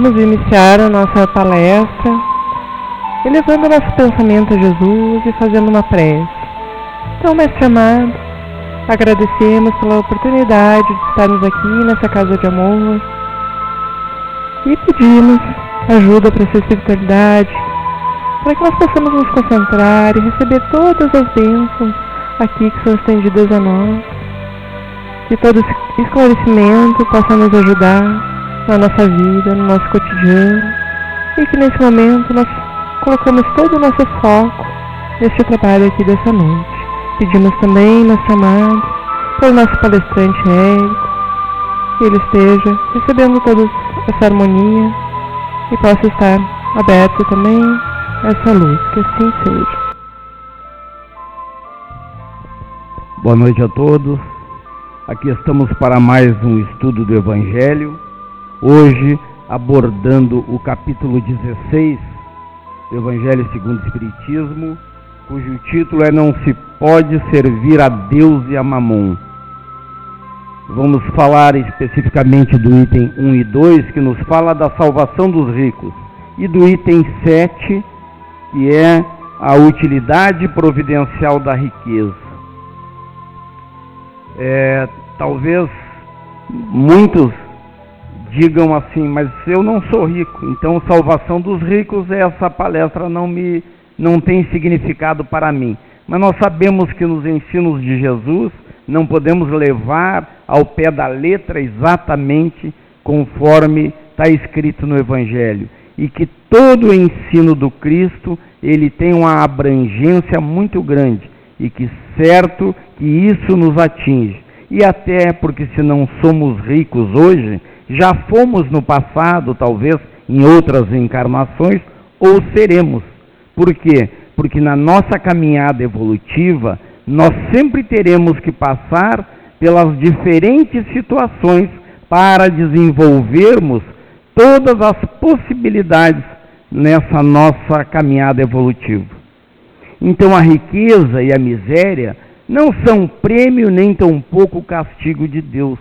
Vamos iniciar a nossa palestra elevando nosso pensamento a Jesus e fazendo uma prece. Então, Mestre amado, agradecemos pela oportunidade de estarmos aqui nessa casa de amor e pedimos ajuda para essa espiritualidade, para que nós possamos nos concentrar e receber todas as bênçãos aqui que são estendidas a nós. Que todo esse esclarecimento possa nos ajudar na nossa vida, no nosso cotidiano, e que nesse momento nós colocamos todo o nosso foco neste trabalho aqui dessa noite. Pedimos também, Mestre amado, pelo nosso palestrante Érico, que ele esteja recebendo toda essa harmonia e possa estar aberto também a essa luz, que assim seja. Boa noite a todos. Aqui estamos para mais um estudo do Evangelho, hoje abordando o capítulo 16 do Evangelho segundo o Espiritismo, cujo título é Não se pode servir a Deus e a Mamon. Vamos falar especificamente do item 1 e 2, que nos fala da salvação dos ricos, e do item 7, que é a utilidade providencial da riqueza. Talvez muitos digam assim, mas eu não sou rico, então salvação dos ricos, essa palestra não tem significado para mim. Mas nós sabemos que nos ensinos de Jesus não podemos levar ao pé da letra exatamente conforme está escrito no Evangelho, e que todo o ensino do Cristo ele tem uma abrangência muito grande, e que certo que isso nos atinge. E até porque se não somos ricos hoje, já fomos no passado, talvez em outras encarnações, ou seremos. Por quê? Porque na nossa caminhada evolutiva, nós sempre teremos que passar pelas diferentes situações para desenvolvermos todas as possibilidades nessa nossa caminhada evolutiva. Então a riqueza e a miséria não são prêmio nem tampouco castigo de Deus.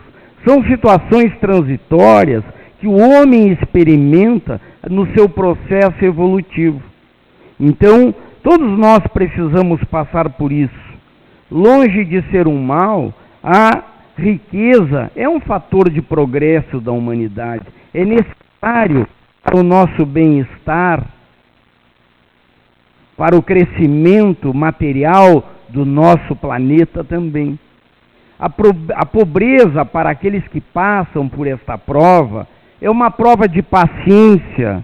São situações transitórias que o homem experimenta no seu processo evolutivo. Então, todos nós precisamos passar por isso. Longe de ser um mal, a riqueza é um fator de progresso da humanidade. É necessário para o nosso bem-estar, para o crescimento material do nosso planeta também. A pobreza, para aqueles que passam por esta prova, é uma prova de paciência,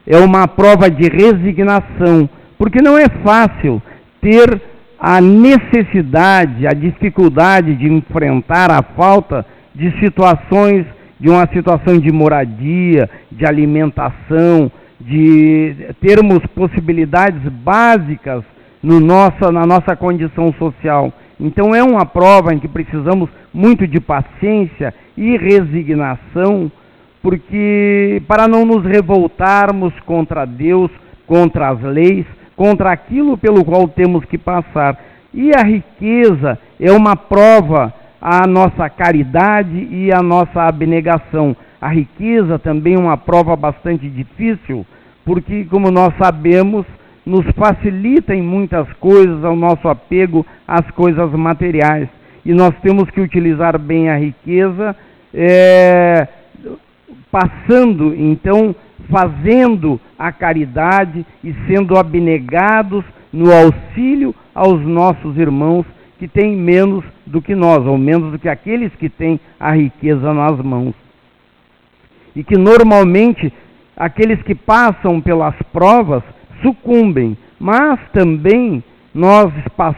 é uma prova de resignação, porque não é fácil ter a necessidade, a dificuldade de enfrentar a falta de situações, de uma situação de moradia, de alimentação, de termos possibilidades básicas na nossa condição social. Então é uma prova em que precisamos muito de paciência e resignação, porque para não nos revoltarmos contra Deus, contra as leis, contra aquilo pelo qual temos que passar. E a riqueza é uma prova à nossa caridade e à nossa abnegação. A riqueza também é uma prova bastante difícil, porque, como nós sabemos, nos facilita em muitas coisas o nosso apego às coisas materiais. E nós temos que utilizar bem a riqueza, passando, então, fazendo a caridade e sendo abnegados no auxílio aos nossos irmãos que têm menos do que nós, ou menos do que aqueles que têm a riqueza nas mãos. E que normalmente aqueles que passam pelas provas sucumbem, mas também nós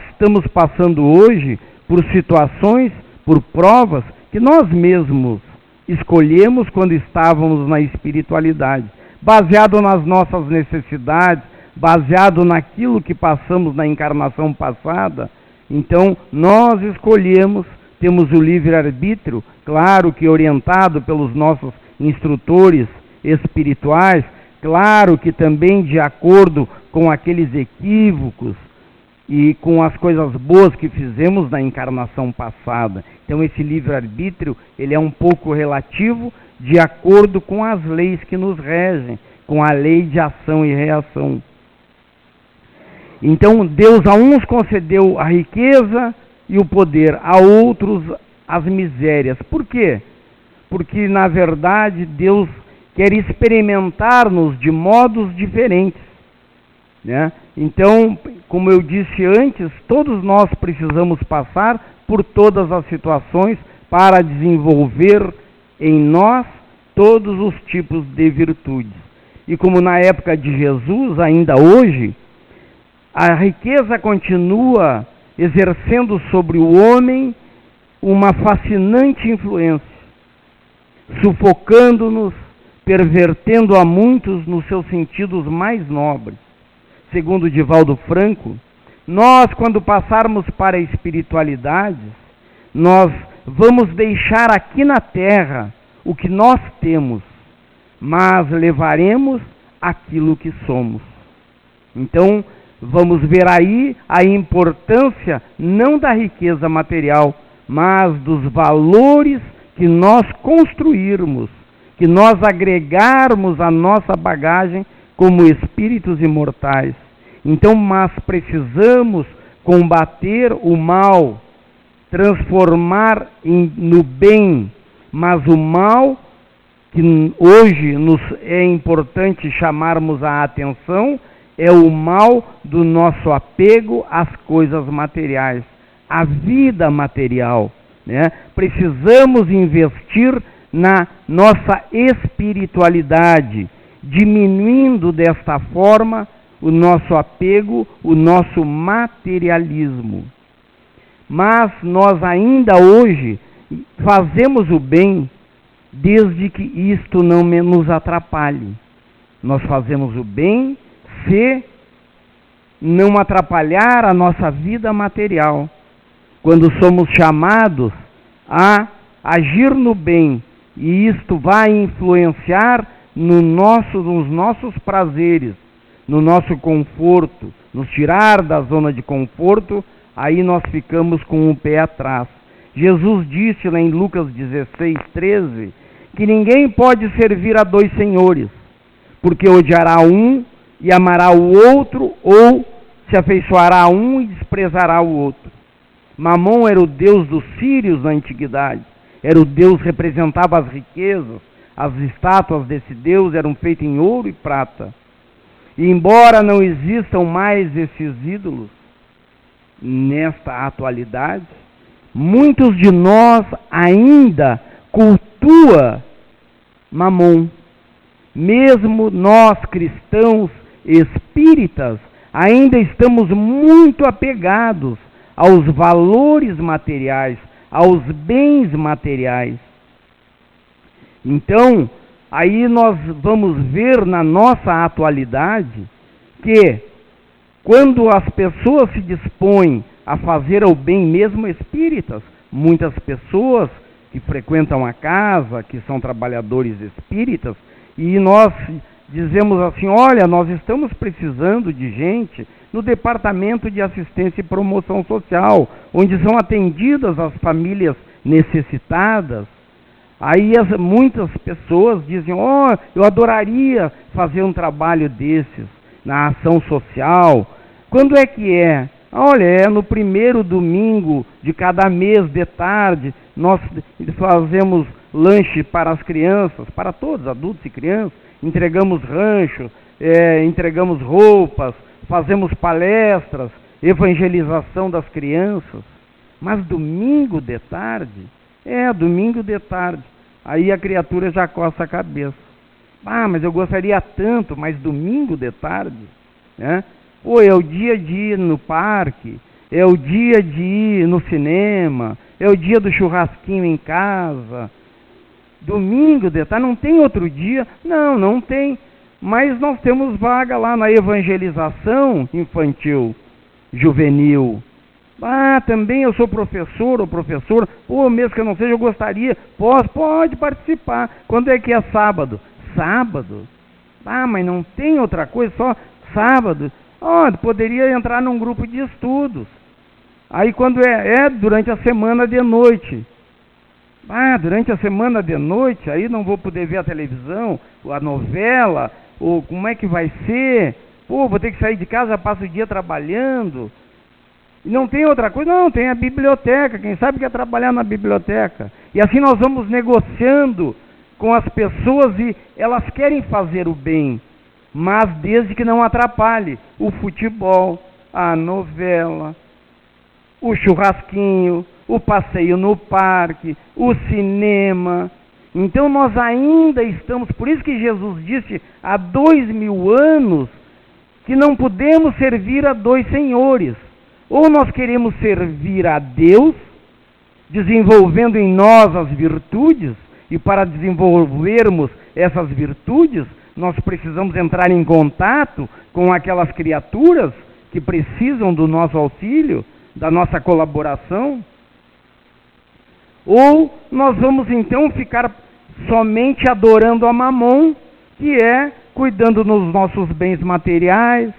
estamos passando hoje por situações, por provas que nós mesmos escolhemos quando estávamos na espiritualidade, baseado nas nossas necessidades, baseado naquilo que passamos na encarnação passada. Então nós escolhemos, temos o livre-arbítrio, claro que orientado pelos nossos instrutores espirituais, claro que também de acordo com aqueles equívocos e com as coisas boas que fizemos na encarnação passada. Então esse livre-arbítrio, ele é um pouco relativo de acordo com as leis que nos regem, com a lei de ação e reação. Então, Deus a uns concedeu a riqueza e o poder, a outros as misérias. Por quê? Porque, na verdade, Deus quer experimentar-nos de modos diferentes, né? Então, como eu disse antes, todos nós precisamos passar por todas as situações para desenvolver em nós todos os tipos de virtudes. E como na época de Jesus, ainda hoje, a riqueza continua exercendo sobre o homem uma fascinante influência, sufocando-nos, pervertendo a muitos nos seus sentidos mais nobres. Segundo Divaldo Franco, nós, quando passarmos para a espiritualidade, nós vamos deixar aqui na terra o que nós temos, mas levaremos aquilo que somos. Então, vamos ver aí a importância não da riqueza material, mas dos valores que nós construirmos, que nós agregarmos à nossa bagagem como espíritos imortais. Então, mas precisamos combater o mal, transformar no bem, mas o mal, que hoje nos é importante chamarmos a atenção, é o mal do nosso apego às coisas materiais, à vida material, né? Precisamos investir na nossa espiritualidade, diminuindo desta forma o nosso apego, o nosso materialismo. Mas nós ainda hoje fazemos o bem desde que isto não nos atrapalhe. Nós fazemos o bem se não atrapalhar a nossa vida material. Quando somos chamados a agir no bem, e isto vai influenciar nos nossos prazeres, no nosso conforto, nos tirar da zona de conforto, aí nós ficamos com o pé atrás. Jesus disse lá em Lucas 16:13, que ninguém pode servir a dois senhores, porque odiará um e amará o outro, ou se afeiçoará a um e desprezará o outro. Mamon era o deus dos sírios na antiguidade, era o deus que representava as riquezas, as estátuas desse deus eram feitas em ouro e prata. E embora não existam mais esses ídolos nesta atualidade, muitos de nós ainda cultuam Mamon. Mesmo nós cristãos espíritas ainda estamos muito apegados aos valores materiais, aos bens materiais. Então, aí nós vamos ver na nossa atualidade que quando as pessoas se dispõem a fazer o bem, mesmo espíritas, muitas pessoas que frequentam a casa, que são trabalhadores espíritas, e nós dizemos assim, olha, nós estamos precisando de gente no Departamento de Assistência e Promoção Social, onde são atendidas as famílias necessitadas. Aí muitas pessoas dizem, eu adoraria fazer um trabalho desses na ação social. Quando é que é? Olha, é no primeiro domingo de cada mês de tarde, nós fazemos lanche para as crianças, para todos, adultos e crianças, entregamos rancho, entregamos roupas, fazemos palestras, evangelização das crianças. Mas domingo de tarde? Domingo de tarde. Aí a criatura já coça a cabeça. Mas eu gostaria tanto, mas domingo de tarde? Né? É o dia de ir no parque, é o dia de ir no cinema, é o dia do churrasquinho em casa. Domingo de tarde, não tem outro dia? Não tem. Mas nós temos vaga lá na evangelização infantil, juvenil. Também eu sou professor ou professora, mesmo que eu não seja, eu gostaria, pode participar. Quando é que é sábado? Sábado? Mas não tem outra coisa, só sábado? Poderia entrar num grupo de estudos. Aí quando durante a semana de noite. Durante a semana de noite, aí não vou poder ver a televisão, a novela, ou como é que vai ser? Vou ter que sair de casa, passo o dia trabalhando. E não tem outra coisa? Não, tem a biblioteca. Quem sabe quer trabalhar na biblioteca. E assim nós vamos negociando com as pessoas e elas querem fazer o bem, mas desde que não atrapalhe o futebol, a novela, o churrasquinho, o passeio no parque, o cinema. Então nós ainda estamos, por isso que Jesus disse há 2000 anos que não podemos servir a dois senhores. Ou nós queremos servir a Deus, desenvolvendo em nós as virtudes, e para desenvolvermos essas virtudes, nós precisamos entrar em contato com aquelas criaturas que precisam do nosso auxílio, da nossa colaboração. Ou nós vamos então ficar somente adorando a Mamon, que é cuidando dos nossos bens materiais.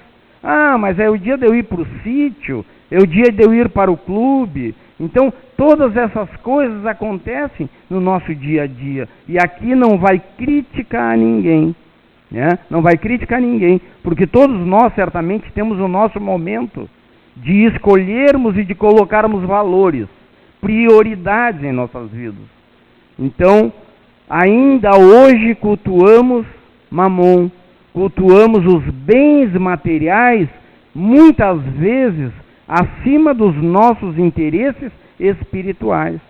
Mas é o dia de eu ir para o sítio, é o dia de eu ir para o clube. Então, todas essas coisas acontecem no nosso dia a dia. E aqui não vai criticar ninguém, né? Não vai criticar ninguém, porque todos nós certamente temos o nosso momento de escolhermos e de colocarmos valores, prioridades em nossas vidas. Então, ainda hoje cultuamos Mamon, cultuamos os bens materiais, muitas vezes acima dos nossos interesses espirituais.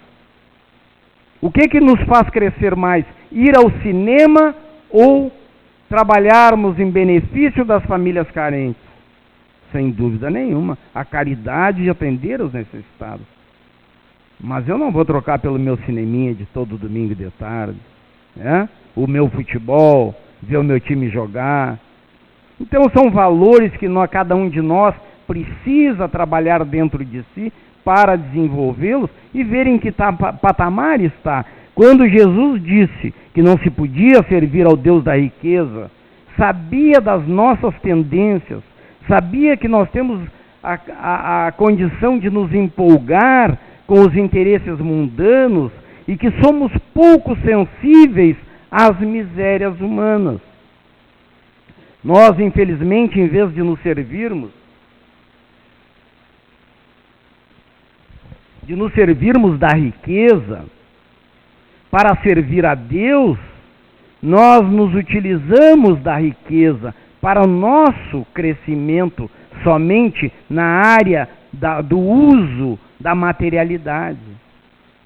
O que nos faz crescer mais? Ir ao cinema ou trabalharmos em benefício das famílias carentes? Sem dúvida nenhuma, a caridade de atender os necessitados. Mas eu não vou trocar pelo meu cineminha de todo domingo de tarde, né? O meu futebol, ver o meu time jogar. Então são valores que cada um de nós precisa trabalhar dentro de si para desenvolvê-los e ver em que patamar está. Quando Jesus disse que não se podia servir ao Deus da riqueza, sabia das nossas tendências, sabia que nós temos a condição de nos empolgar com os interesses mundanos e que somos pouco sensíveis às misérias humanas. Nós, infelizmente, em vez de nos servirmos da riqueza para servir a Deus, nós nos utilizamos da riqueza para o nosso crescimento somente na área do uso da materialidade.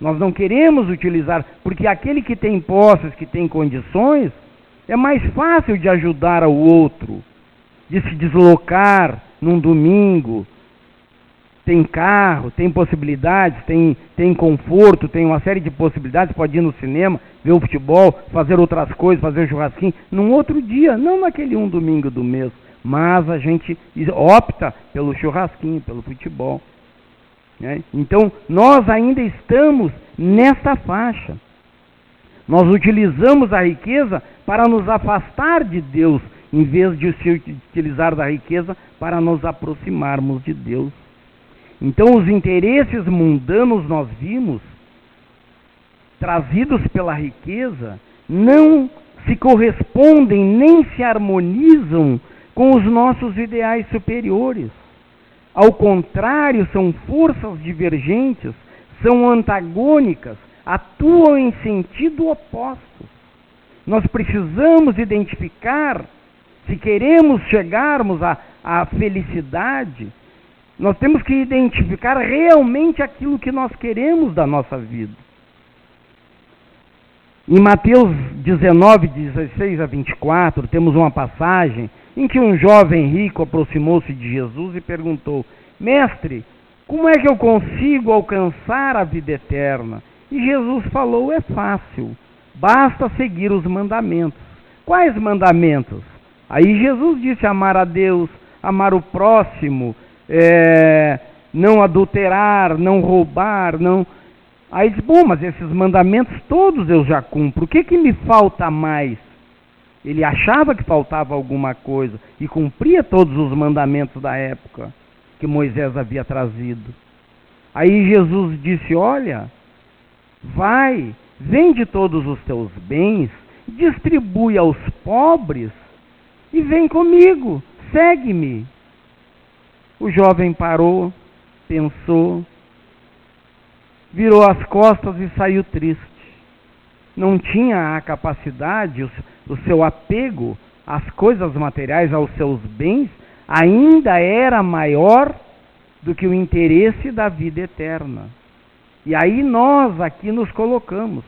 Nós não queremos utilizar, porque aquele que tem posses, que tem condições, é mais fácil de ajudar ao outro, de se deslocar num domingo. Tem carro, tem possibilidades, tem conforto, tem uma série de possibilidades, pode ir no cinema, ver o futebol, fazer outras coisas, fazer um churrasquinho, num outro dia, não naquele domingo do mês, mas a gente opta pelo churrasquinho, pelo futebol, né? Então, nós ainda estamos nessa faixa. Nós utilizamos a riqueza para nos afastar de Deus, em vez de se utilizar da riqueza para nos aproximarmos de Deus. Então, os interesses mundanos, nós vimos, trazidos pela riqueza, não se correspondem nem se harmonizam com os nossos ideais superiores. Ao contrário, são forças divergentes, são antagônicas, atuam em sentido oposto. Nós precisamos identificar, se queremos chegarmos à felicidade, nós temos que identificar realmente aquilo que nós queremos da nossa vida. Em Mateus 19, 16 a 24, temos uma passagem em que um jovem rico aproximou-se de Jesus e perguntou: Mestre, como é que eu consigo alcançar a vida eterna? E Jesus falou: é fácil, basta seguir os mandamentos. Quais mandamentos? Aí Jesus disse: amar a Deus, amar o próximo, não adulterar, não roubar, não... Aí diz: bom, mas esses mandamentos todos eu já cumpro, o que me falta mais? Ele achava que faltava alguma coisa e cumpria todos os mandamentos da época que Moisés havia trazido. Aí Jesus disse: olha, vai, vende todos os teus bens, distribui aos pobres e vem comigo, segue-me. O jovem parou, pensou, virou as costas e saiu triste. Não tinha a capacidade, o seu apego às coisas materiais, aos seus bens, ainda era maior do que o interesse da vida eterna. E aí nós aqui nos colocamos.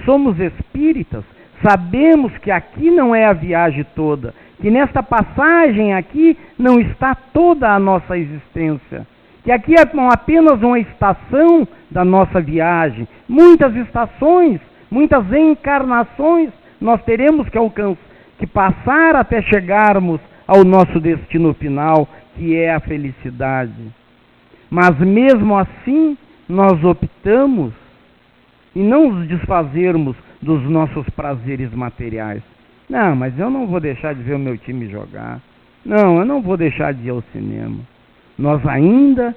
Somos espíritas, sabemos que aqui não é a viagem toda, que nesta passagem aqui não está toda a nossa existência, que aqui é apenas uma estação da nossa viagem. Muitas estações, muitas encarnações nós teremos que passar até chegarmos ao nosso destino final, que é a felicidade. Mas mesmo assim, nós optamos em não nos desfazermos dos nossos prazeres materiais. Não, mas eu não vou deixar de ver o meu time jogar. Não, eu não vou deixar de ir ao cinema. Nós ainda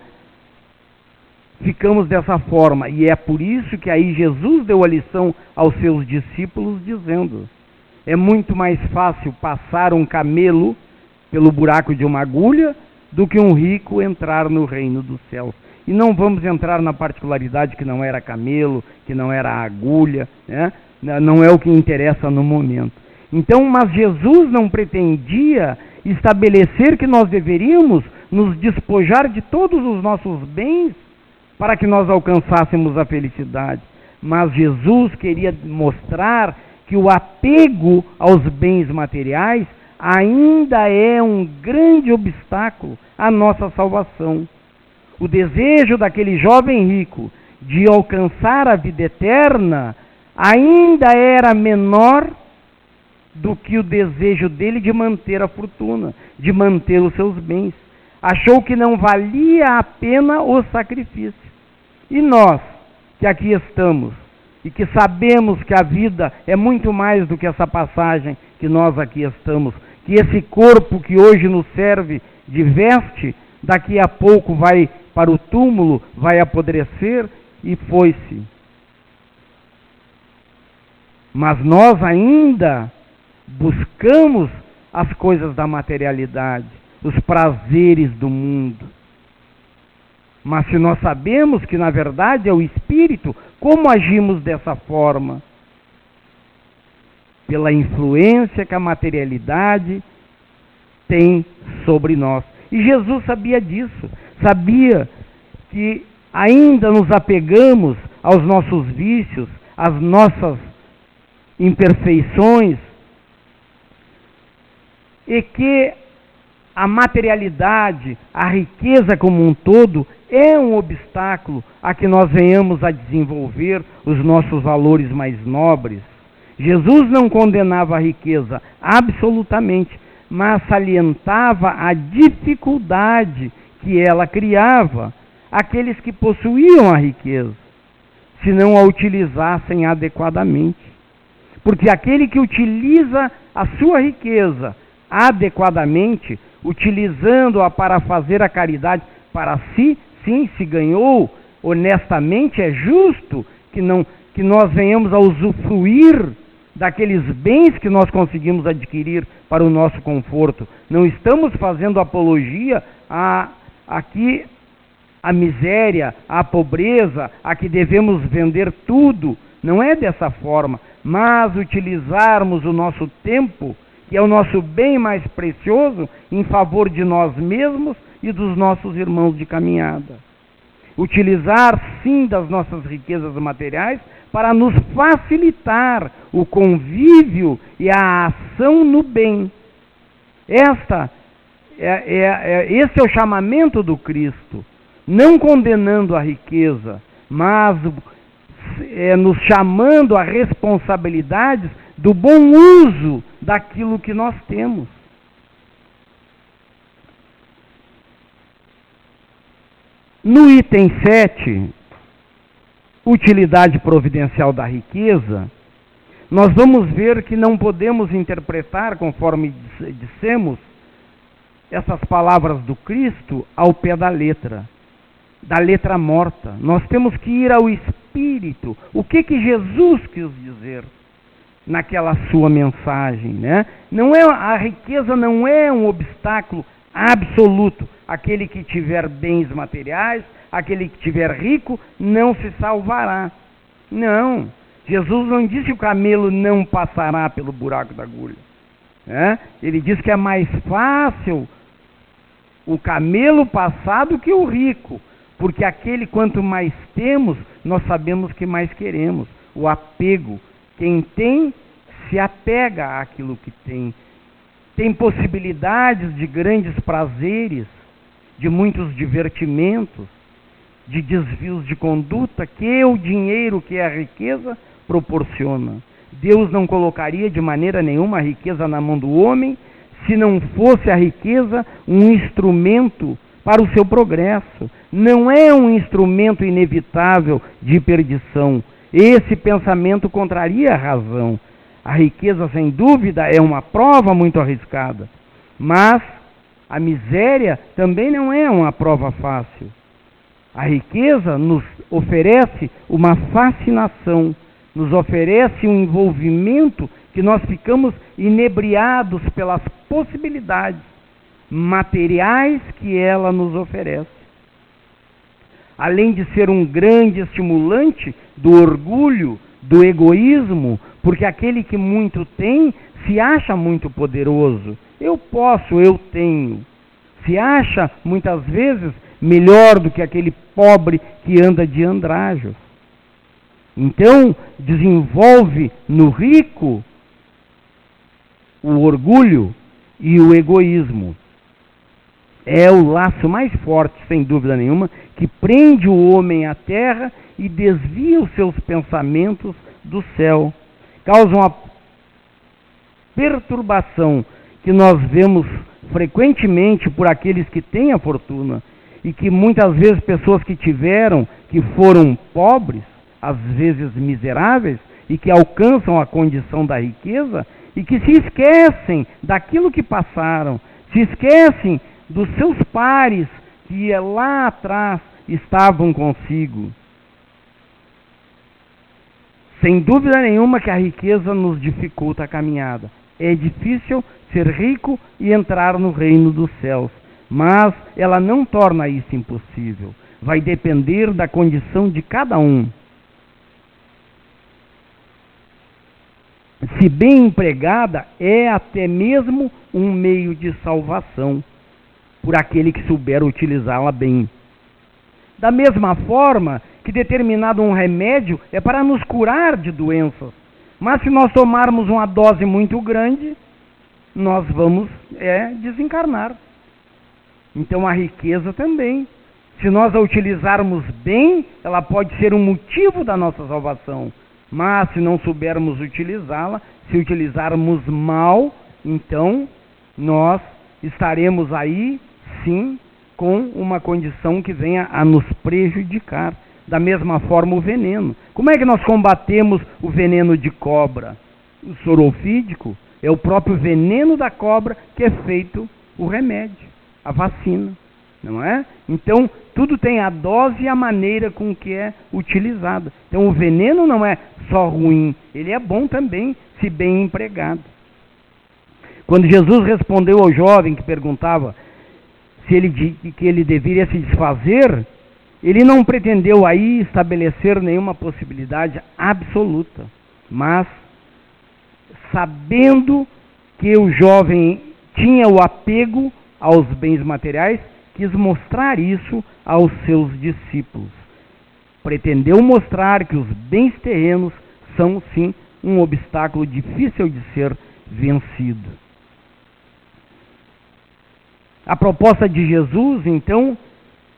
ficamos dessa forma. E é por isso que aí Jesus deu a lição aos seus discípulos, dizendo: é muito mais fácil passar um camelo pelo buraco de uma agulha do que um rico entrar no reino dos céus. E não vamos entrar na particularidade que não era camelo, que não era agulha, né? Não é o que interessa no momento. Então, mas Jesus não pretendia estabelecer que nós deveríamos nos despojar de todos os nossos bens para que nós alcançássemos a felicidade. Mas Jesus queria mostrar que o apego aos bens materiais ainda é um grande obstáculo à nossa salvação. O desejo daquele jovem rico de alcançar a vida eterna ainda era menor do que o desejo dele de manter a fortuna, de manter os seus bens. Achou que não valia a pena o sacrifício. E nós, que aqui estamos, e que sabemos que a vida é muito mais do que essa passagem que nós aqui estamos, que esse corpo que hoje nos serve de veste, daqui a pouco vai para o túmulo, vai apodrecer e foi-se. Mas nós ainda buscamos as coisas da materialidade, os prazeres do mundo. Mas se nós sabemos que na verdade é o Espírito, como agimos dessa forma? Pela influência que a materialidade tem sobre nós. E Jesus sabia disso, sabia que ainda nos apegamos aos nossos vícios, às nossas imperfeições, e que a materialidade, a riqueza como um todo, é um obstáculo a que nós venhamos a desenvolver os nossos valores mais nobres. Jesus não condenava a riqueza absolutamente, mas salientava a dificuldade que ela criava àqueles que possuíam a riqueza, se não a utilizassem adequadamente. Porque aquele que utiliza a sua riqueza adequadamente, utilizando-a para fazer a caridade para si, sim, se ganhou honestamente, é justo que nós venhamos a usufruir daqueles bens que nós conseguimos adquirir para o nosso conforto. Não estamos fazendo apologia aqui à miséria, à pobreza, a que devemos vender tudo. Não é dessa forma, mas utilizarmos o nosso tempo, que é o nosso bem mais precioso, em favor de nós mesmos e dos nossos irmãos de caminhada. Utilizar, sim, das nossas riquezas materiais para nos facilitar o convívio e a ação no bem. Esse é o chamamento do Cristo, não condenando a riqueza, mas nos chamando a responsabilidades do bom uso daquilo que nós temos. No item 7, utilidade providencial da riqueza, nós vamos ver que não podemos interpretar, conforme dissemos, essas palavras do Cristo ao pé da letra morta. Nós temos que ir ao espírito. O que Jesus quis dizer naquela sua mensagem, né? A riqueza não é um obstáculo absoluto. Aquele que tiver bens materiais, aquele que tiver rico, não se salvará. Não. Jesus não disse que o camelo não passará pelo buraco da agulha. Né? Ele diz que é mais fácil o camelo passar do que o rico, porque aquele, quanto mais temos, nós sabemos que mais queremos. O apego. Quem tem, se apega àquilo que tem. Tem possibilidades de grandes prazeres, de muitos divertimentos, de desvios de conduta que o dinheiro, que é a riqueza, proporciona. Deus não colocaria de maneira nenhuma a riqueza na mão do homem, se não fosse a riqueza um instrumento para o seu progresso. Não é um instrumento inevitável de perdição. Esse pensamento contraria a razão. A riqueza, sem dúvida, é uma prova muito arriscada, mas a miséria também não é uma prova fácil. A riqueza nos oferece uma fascinação, nos oferece um envolvimento que nós ficamos inebriados pelas possibilidades materiais que ela nos oferece. Além de ser um grande estimulante do orgulho, do egoísmo, porque aquele que muito tem se acha muito poderoso. Eu posso, eu tenho. Se acha, muitas vezes, melhor do que aquele pobre que anda de andrajos. Então, desenvolve no rico o orgulho e o egoísmo. É o laço mais forte, sem dúvida nenhuma, que prende o homem à terra e desvia os seus pensamentos do céu. Causa uma perturbação que nós vemos frequentemente por aqueles que têm a fortuna e que muitas vezes pessoas que tiveram, que foram pobres, às vezes miseráveis, e que alcançam a condição da riqueza e que se esquecem daquilo que passaram, se esquecem dos seus pares que lá atrás estavam consigo. Sem dúvida nenhuma que a riqueza nos dificulta a caminhada. É difícil ser rico e entrar no reino dos céus, mas ela não torna isso impossível. Vai depender da condição de cada um. Se bem empregada, é até mesmo um meio de salvação, por aquele que souber utilizá-la bem. Da mesma forma que determinado um remédio é para nos curar de doenças, mas se nós tomarmos uma dose muito grande, nós vamos desencarnar. Então a riqueza também, se nós a utilizarmos bem, ela pode ser um motivo da nossa salvação. Mas se não soubermos utilizá-la, se utilizarmos mal, então nós estaremos aí, sim, com uma condição que venha a nos prejudicar. Da mesma forma o veneno. Como é que nós combatemos o veneno de cobra? O sorofídico é o próprio veneno da cobra que é feito o remédio, a vacina, não é? Então, tudo tem a dose e a maneira com que é utilizada. Então, o veneno não é só ruim, ele é bom também, se bem empregado. Quando Jesus respondeu ao jovem que perguntava que ele deveria se desfazer, ele não pretendeu aí estabelecer nenhuma possibilidade absoluta, mas sabendo que o jovem tinha o apego aos bens materiais, quis mostrar isso aos seus discípulos. Pretendeu mostrar que os bens terrenos são, sim, um obstáculo difícil de ser vencido. A proposta de Jesus, então,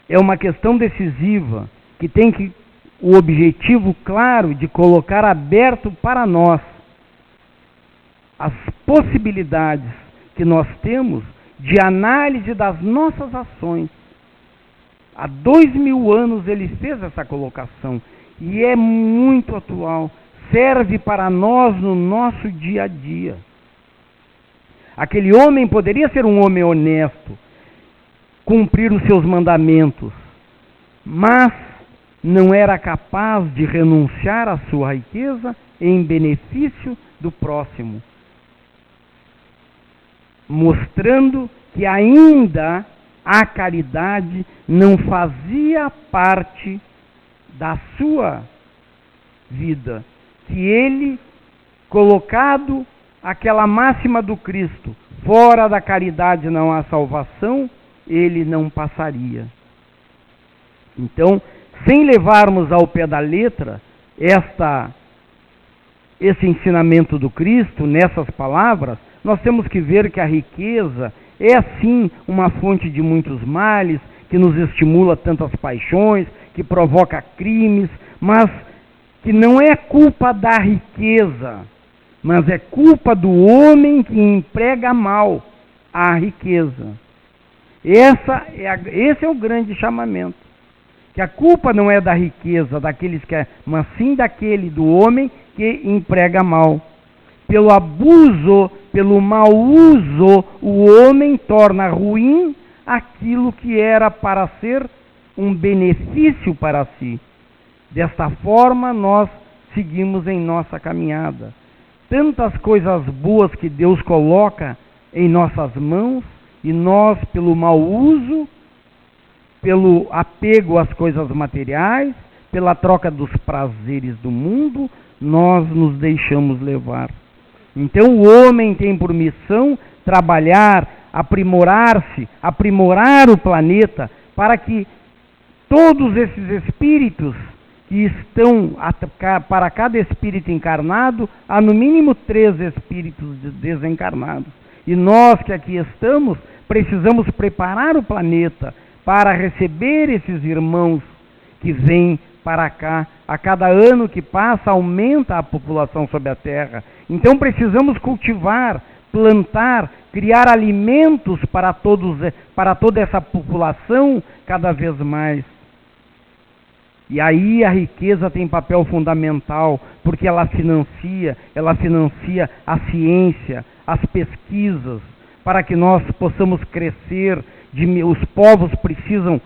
é uma questão decisiva, que tem o objetivo claro de colocar aberto para nós as possibilidades que nós temos de análise das nossas ações. Há 2000 anos ele fez essa colocação e é muito atual, serve para nós no nosso dia a dia. Aquele homem poderia ser um homem honesto, cumprir os seus mandamentos, mas não era capaz de renunciar à sua riqueza em benefício do próximo, mostrando que ainda a caridade não fazia parte da sua vida, que ele, colocado aquela máxima do Cristo, fora da caridade não há salvação, ele não passaria. Então, sem levarmos ao pé da letra esse ensinamento do Cristo, nessas palavras, nós temos que ver que a riqueza é sim uma fonte de muitos males, que nos estimula tantas paixões, que provoca crimes, mas que não é culpa da riqueza, mas é culpa do homem que emprega mal a riqueza. Esse é o grande chamamento. Que a culpa não é da riqueza, daqueles que mas sim daquele, do homem que emprega mal. Pelo abuso, pelo mau uso, o homem torna ruim aquilo que era para ser um benefício para si. Desta forma, nós seguimos em nossa caminhada. Tantas coisas boas que Deus coloca em nossas mãos, e nós, pelo mau uso, pelo apego às coisas materiais, pela troca dos prazeres do mundo, nós nos deixamos levar. Então o homem tem por missão trabalhar, aprimorar-se, aprimorar o planeta, para que todos esses espíritos que estão, para cada espírito encarnado, há no mínimo 3 espíritos desencarnados. E nós que aqui estamos, precisamos preparar o planeta para receber esses irmãos que vêm para cá. A cada ano que passa, aumenta a população sobre a Terra. Então precisamos cultivar, plantar, criar alimentos para toda essa população cada vez mais. E aí a riqueza tem papel fundamental, porque ela financia a ciência, as pesquisas, para que nós possamos crescer. Os povos precisam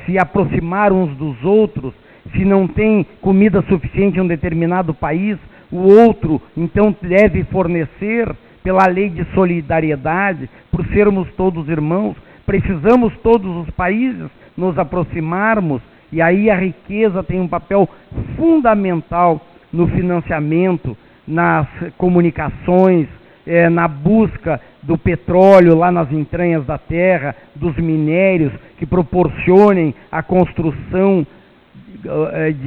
se aproximar uns dos outros. Se não tem comida suficiente em um determinado país, o outro então deve fornecer, pela lei de solidariedade, por sermos todos irmãos. Precisamos todos os países nos aproximarmos, e aí a riqueza tem um papel fundamental no financiamento, nas comunicações, na busca do petróleo lá nas entranhas da terra, dos minérios que proporcionem a construção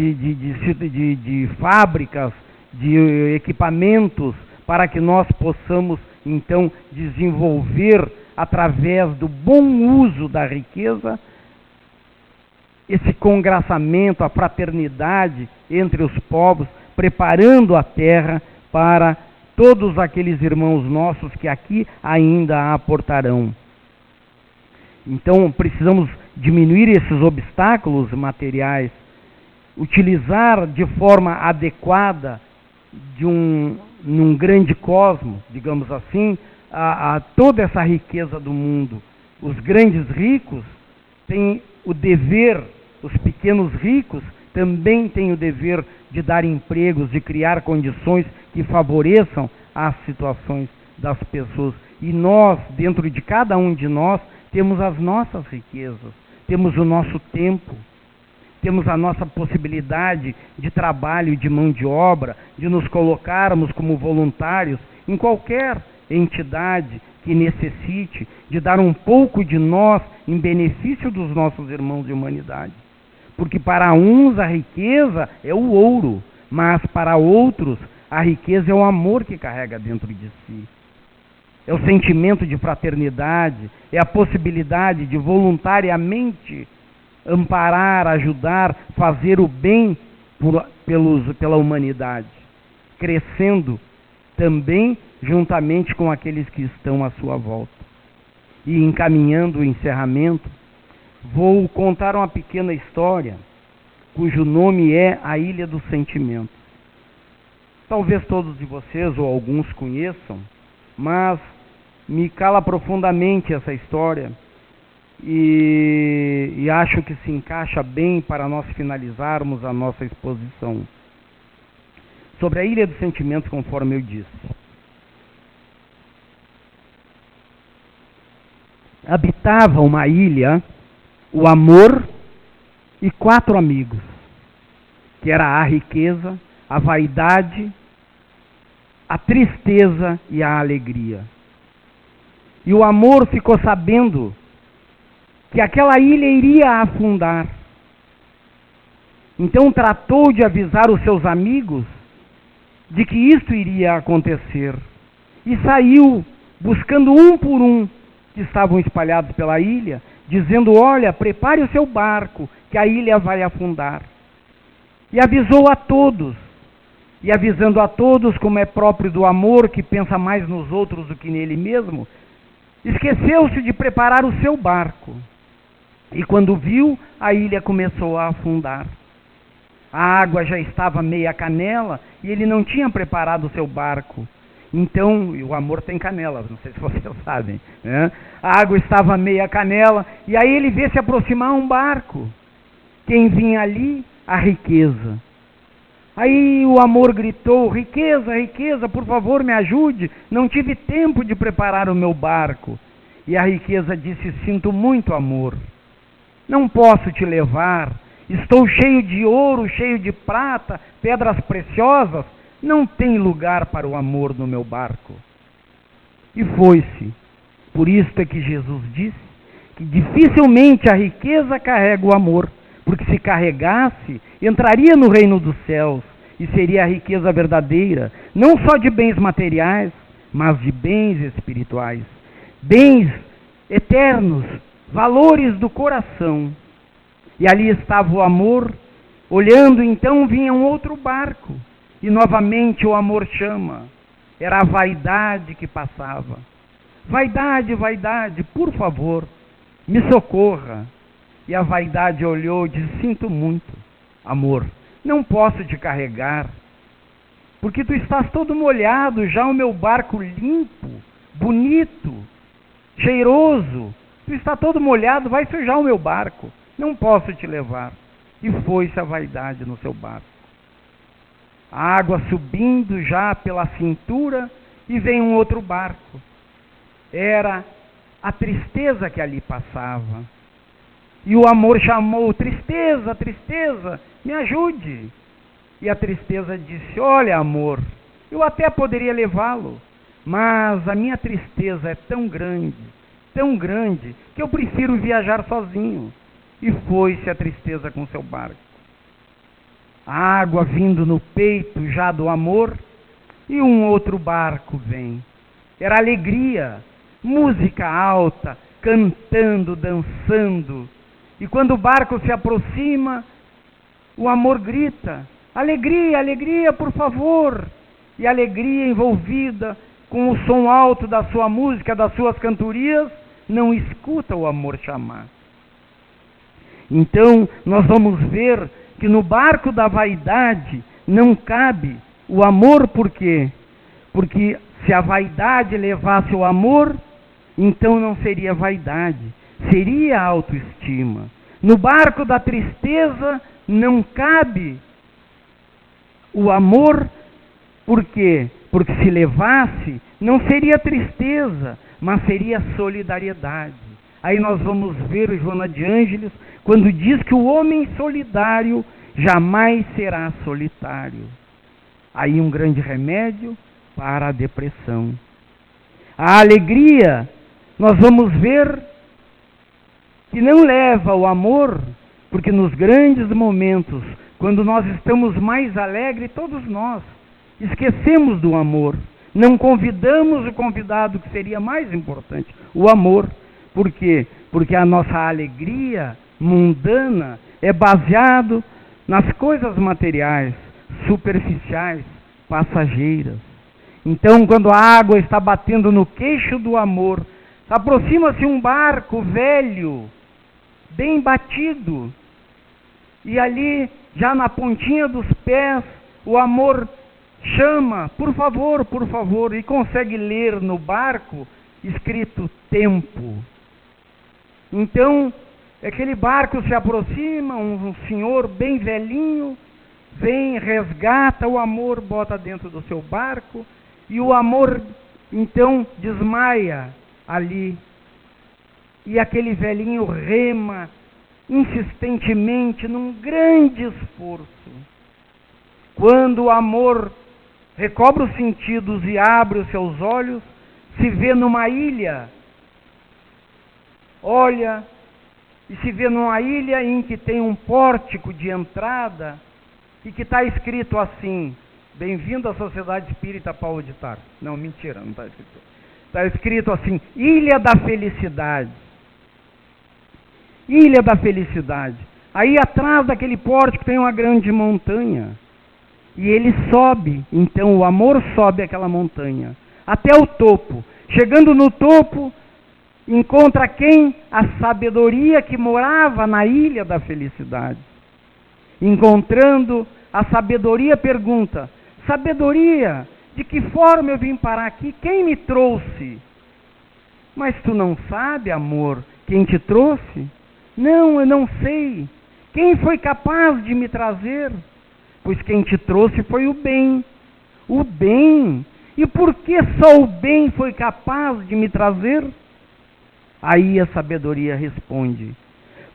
de fábricas, de equipamentos, para que nós possamos então desenvolver, através do bom uso da riqueza, esse congraçamento, a fraternidade entre os povos, preparando a terra para todos aqueles irmãos nossos que aqui ainda a aportarão. Então precisamos diminuir esses obstáculos materiais, utilizar de forma adequada num grande cosmos, digamos assim, a toda essa riqueza do mundo. Os grandes ricos têm o dever, os pequenos ricos também têm o dever de dar empregos, de criar condições que favoreçam as situações das pessoas. E nós, dentro de cada um de nós, temos as nossas riquezas, temos o nosso tempo, temos a nossa possibilidade de trabalho, de mão de obra, de nos colocarmos como voluntários em qualquer entidade que necessite, de dar um pouco de nós em benefício dos nossos irmãos de humanidade. Porque para uns a riqueza é o ouro, mas para outros a riqueza é o amor que carrega dentro de si. É o sentimento de fraternidade, é a possibilidade de voluntariamente amparar, ajudar, fazer o bem pela humanidade, crescendo também juntamente com aqueles que estão à sua volta. E encaminhando o encerramento, vou contar uma pequena história, cujo nome é A Ilha dos Sentimentos. Talvez todos de vocês ou alguns conheçam, mas me cala profundamente essa história, e acho que se encaixa bem para nós finalizarmos a nossa exposição. Sobre a Ilha dos Sentimentos, conforme eu disse. Habitava uma ilha o amor e 4 amigos, que era a riqueza, a vaidade, a tristeza e a alegria. E o amor ficou sabendo que aquela ilha iria afundar. Então tratou de avisar os seus amigos de que isto iria acontecer. E saiu buscando um por um que estavam espalhados pela ilha, dizendo: olha, prepare o seu barco, que a ilha vai afundar. E avisou a todos. E avisando a todos, como é próprio do amor, que pensa mais nos outros do que nele mesmo, esqueceu-se de preparar o seu barco. E quando viu, a ilha começou a afundar. A água já estava meia canela e ele não tinha preparado o seu barco. Então, e o amor tem canela, não sei se vocês sabem, né? A água estava meia canela e aí ele vê se aproximar um barco. Quem vinha ali? A riqueza. Aí o amor gritou: riqueza, riqueza, por favor me ajude, não tive tempo de preparar o meu barco. E a riqueza disse: sinto muito, amor, não posso te levar, estou cheio de ouro, cheio de prata, pedras preciosas, não tem lugar para o amor no meu barco. E foi-se. Por isso é que Jesus disse que dificilmente a riqueza carrega o amor, porque se carregasse, entraria no reino dos céus e seria a riqueza verdadeira, não só de bens materiais, mas de bens espirituais, bens eternos, valores do coração. E ali estava o amor, olhando, então vinha um outro barco, e novamente o amor chama. Era a vaidade que passava. Vaidade, vaidade, por favor, me socorra. E a vaidade olhou e disse: sinto muito, amor, não posso te carregar, porque tu estás todo molhado, já o meu barco limpo, bonito, cheiroso, tu está todo molhado, vai sujar o meu barco, não posso te levar. E foi-se a vaidade no seu barco. A água subindo já pela cintura e vem um outro barco. Era a tristeza que ali passava. E o amor chamou: tristeza, tristeza, me ajude. E a tristeza disse: olha, amor, eu até poderia levá-lo, mas a minha tristeza é tão grande, que eu prefiro viajar sozinho. E foi-se a tristeza com seu barco. A água vindo no peito já do amor, e um outro barco vem. Era alegria, música alta, cantando, dançando. E quando o barco se aproxima, o amor grita: alegria, alegria, por favor. E a alegria envolvida com o som alto da sua música, das suas cantorias, não escuta o amor chamar. Então, nós vamos ver que no barco da vaidade não cabe o amor. Por quê? Porque se a vaidade levasse o amor, então não seria vaidade, seria autoestima. No barco da tristeza não cabe o amor. Por quê? Porque se levasse, não seria tristeza, mas seria solidariedade. Aí nós vamos ver o Joana de Ângeles quando diz que o homem solidário jamais será solitário. Aí um grande remédio para a depressão. A alegria, nós vamos ver que não leva o amor, porque nos grandes momentos, quando nós estamos mais alegres, todos nós esquecemos do amor. Não convidamos o convidado, que seria mais importante, o amor. Por quê? Porque a nossa alegria mundana é baseado nas coisas materiais, superficiais, passageiras. Então, quando a água está batendo no queixo do amor, aproxima-se um barco velho, bem batido, e ali, já na pontinha dos pés, o amor chama: por favor, e consegue ler no barco escrito tempo. Então, aquele barco se aproxima, um senhor bem velhinho, vem, resgata o amor, bota dentro do seu barco, e o amor, então, desmaia ali. E aquele velhinho rema insistentemente, num grande esforço. Quando o amor recobra os sentidos e abre os seus olhos, se vê numa ilha. Olha, e se vê numa ilha em que tem um pórtico de entrada e que está escrito assim: bem-vindo à Sociedade Espírita Paulo de Tarso. Não, mentira, não está escrito. Está escrito assim: Ilha da Felicidade. Ilha da Felicidade. Aí atrás daquele pórtico tem uma grande montanha. E ele sobe, então o amor sobe aquela montanha, até o topo. Chegando no topo, encontra quem? A sabedoria que morava na Ilha da Felicidade. Encontrando a sabedoria, pergunta: sabedoria, de que forma eu vim parar aqui? Quem me trouxe? Mas tu não sabe, amor, quem te trouxe? Não, eu não sei. Quem foi capaz de me trazer? Pois quem te trouxe foi o bem. O bem. E por que só o bem foi capaz de me trazer? Aí a sabedoria responde: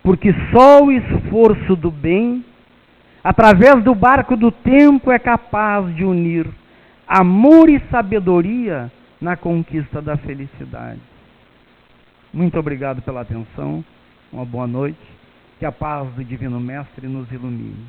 porque só o esforço do bem, através do barco do tempo, é capaz de unir amor e sabedoria na conquista da felicidade. Muito obrigado pela atenção. Uma boa noite. Que a paz do Divino Mestre nos ilumine.